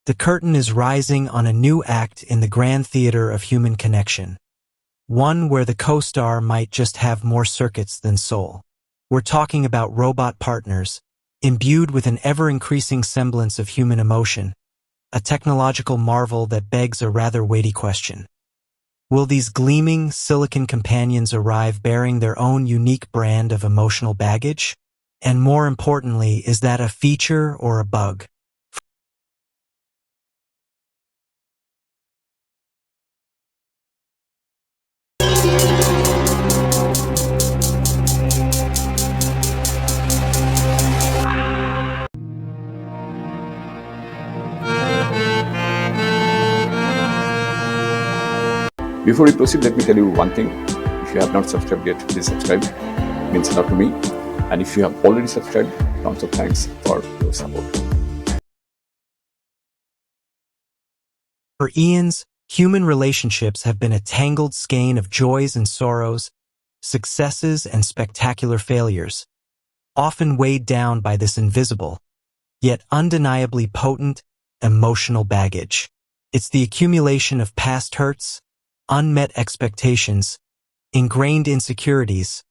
The curtain is rising on a new act in the grand theater of human connection, one where the co-star might just have more circuits than soul. We're talking about robot partners, imbued with an ever-increasing semblance of human emotion, a technological marvel that begs a rather weighty question. Will these gleaming silicon companions arrive bearing their own unique brand of emotional baggage? And more importantly, is that a feature or a bug? Before we proceed, let me tell you one thing. If you have not subscribed yet, please subscribe. It means a lot to me. And if you have already subscribed, tons of thanks for your support. For eons, human relationships have been a tangled skein of joys and sorrows, successes and spectacular failures, often weighed down by this invisible, yet undeniably potent, emotional baggage. It's the accumulation of past hurts, unmet expectations, ingrained insecurities,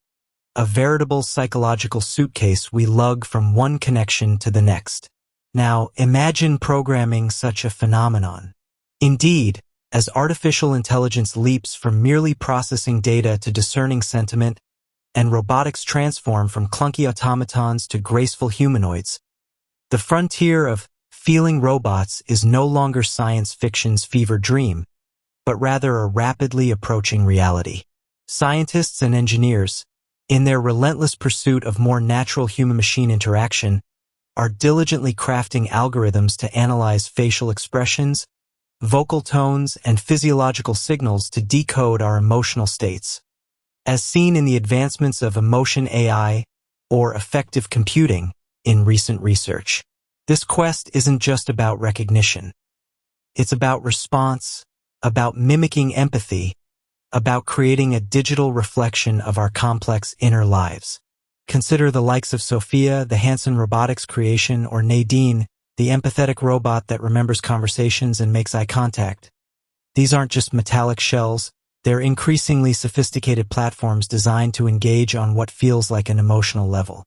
a veritable psychological suitcase we lug from one connection to the next. Now, imagine programming such a phenomenon. Indeed, as artificial intelligence leaps from merely processing data to discerning sentiment, and robotics transform from clunky automatons to graceful humanoids, the frontier of feeling robots is no longer science fiction's fever dream, but rather a rapidly approaching reality. Scientists and engineers, in their relentless pursuit of more natural human-machine interaction, are diligently crafting algorithms to analyze facial expressions, vocal tones, and physiological signals to decode our emotional states. As seen in the advancements of emotion AI or affective computing in recent research. This quest isn't just about recognition. It's about response, about mimicking empathy, about creating a digital reflection of our complex inner lives. Consider the likes of Sophia, the Hanson Robotics creation, or Nadine, the empathetic robot that remembers conversations and makes eye contact. These aren't just metallic shells, they're increasingly sophisticated platforms designed to engage on what feels like an emotional level.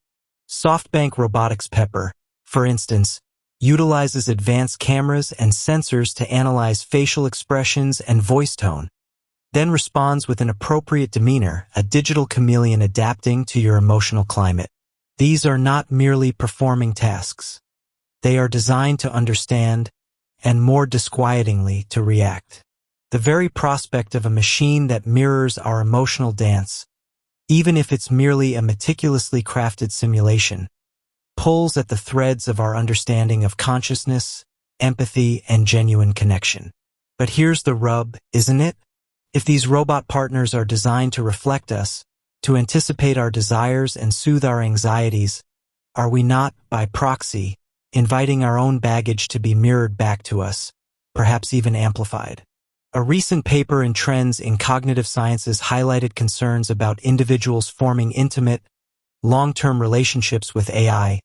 SoftBank Robotics Pepper, for instance, utilizes advanced cameras and sensors to analyze facial expressions and voice tone, then responds with an appropriate demeanor, a digital chameleon adapting to your emotional climate. These are not merely performing tasks. They are designed to understand, and more disquietingly, to react. The very prospect of a machine that mirrors our emotional dance, even if it's merely a meticulously crafted simulation, pulls at the threads of our understanding of consciousness, empathy, and genuine connection. But here's the rub, isn't it? If these robot partners are designed to reflect us, to anticipate our desires and soothe our anxieties, are we not, by proxy, inviting our own baggage to be mirrored back to us, perhaps even amplified? A recent paper in Trends in Cognitive Sciences highlighted concerns about individuals forming intimate, long-term relationships with AI,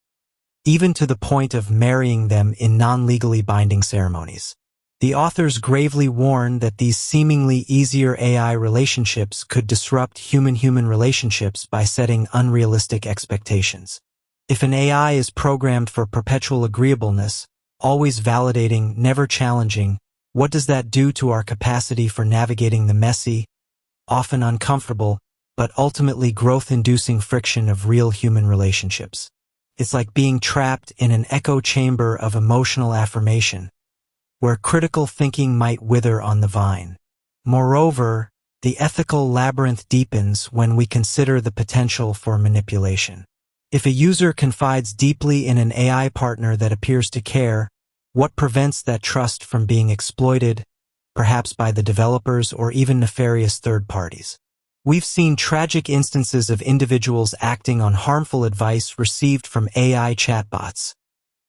even to the point of marrying them in non-legally binding ceremonies. The authors gravely warn that these seemingly easier AI relationships could disrupt human-human relationships by setting unrealistic expectations. If an AI is programmed for perpetual agreeableness, always validating, never challenging, what does that do to our capacity for navigating the messy, often uncomfortable, but ultimately growth-inducing friction of real human relationships? It's like being trapped in an echo chamber of emotional affirmation, where critical thinking might wither on the vine. Moreover, the ethical labyrinth deepens when we consider the potential for manipulation. If a user confides deeply in an AI partner that appears to care, what prevents that trust from being exploited, perhaps by the developers or even nefarious third parties? We've seen tragic instances of individuals acting on harmful advice received from AI chatbots,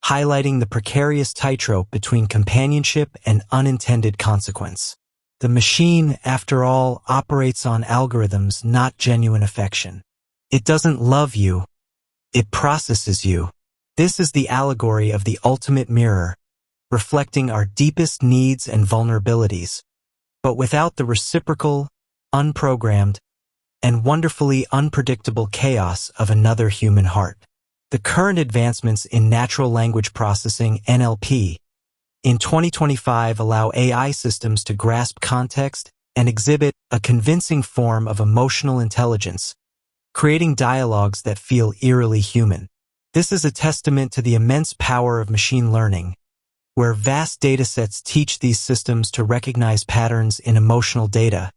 highlighting the precarious tightrope between companionship and unintended consequence. The machine, after all, operates on algorithms, not genuine affection. It doesn't love you, it processes you. This is the allegory of the ultimate mirror, reflecting our deepest needs and vulnerabilities, but without the reciprocal, unprogrammed, and wonderfully unpredictable chaos of another human heart. The current advancements in natural language processing (NLP) in 2025 allow AI systems to grasp context and exhibit a convincing form of emotional intelligence, creating dialogues that feel eerily human. This is a testament to the immense power of machine learning, where vast datasets teach these systems to recognize patterns in emotional data,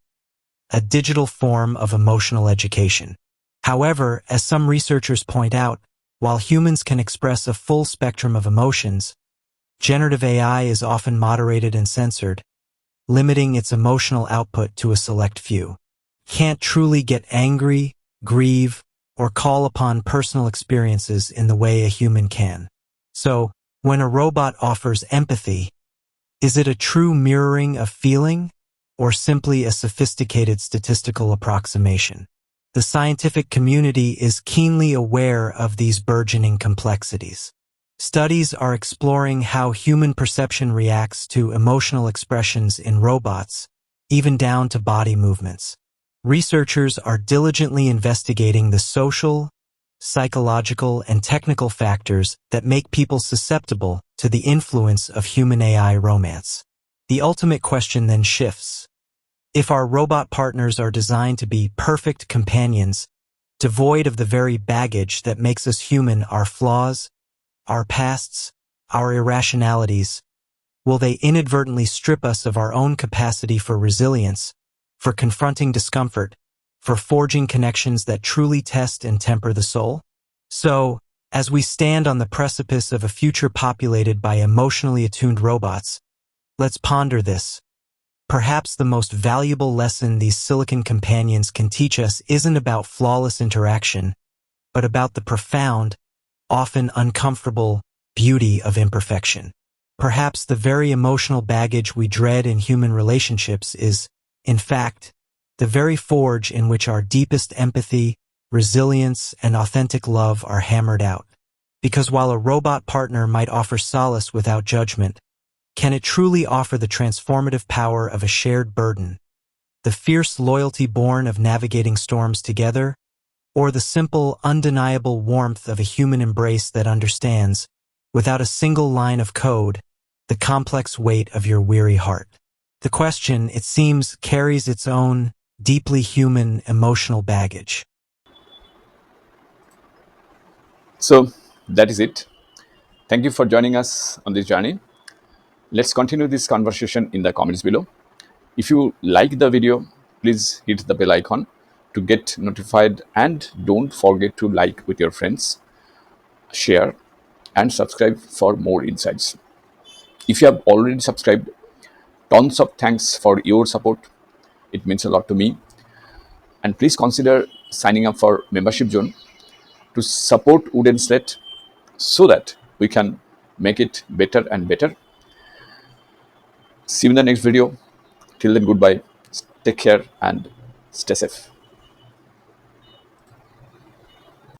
a digital form of emotional education. However, as some researchers point out, while humans can express a full spectrum of emotions, generative AI is often moderated and censored, limiting its emotional output to a select few. Can't truly get angry, grieve, or call upon personal experiences in the way a human can. So, when a robot offers empathy, is it a true mirroring of feeling, or simply a sophisticated statistical approximation? The scientific community is keenly aware of these burgeoning complexities. Studies are exploring how human perception reacts to emotional expressions in robots, even down to body movements. Researchers are diligently investigating the social, psychological, and technical factors that make people susceptible to the influence of human-AI romance. The ultimate question then shifts. If our robot partners are designed to be perfect companions, devoid of the very baggage that makes us human, our flaws, our pasts, our irrationalities, will they inadvertently strip us of our own capacity for resilience, for confronting discomfort, for forging connections that truly test and temper the soul? So, as we stand on the precipice of a future populated by emotionally attuned robots, let's ponder this. Perhaps the most valuable lesson these silicon companions can teach us isn't about flawless interaction, but about the profound, often uncomfortable, beauty of imperfection. Perhaps the very emotional baggage we dread in human relationships is, in fact, the very forge in which our deepest empathy, resilience, and authentic love are hammered out. Because while a robot partner might offer solace without judgment, can it truly offer the transformative power of a shared burden, the fierce loyalty born of navigating storms together, or the simple, undeniable warmth of a human embrace that understands, without a single line of code, the complex weight of your weary heart? The question, it seems, carries its own, deeply human, emotional baggage. So that is it. Thank you for joining us on this journey. Let's continue this conversation in the comments below. If you like the video, please hit the bell icon to get notified, and don't forget to like with your friends, share, and subscribe for more insights. If you have already subscribed, tons of thanks for your support. It means a lot to me. And please consider signing up for membership zone to support Wooden Slate so that we can make it better and better. See you in the next video. Till then, goodbye. Take care and stay safe.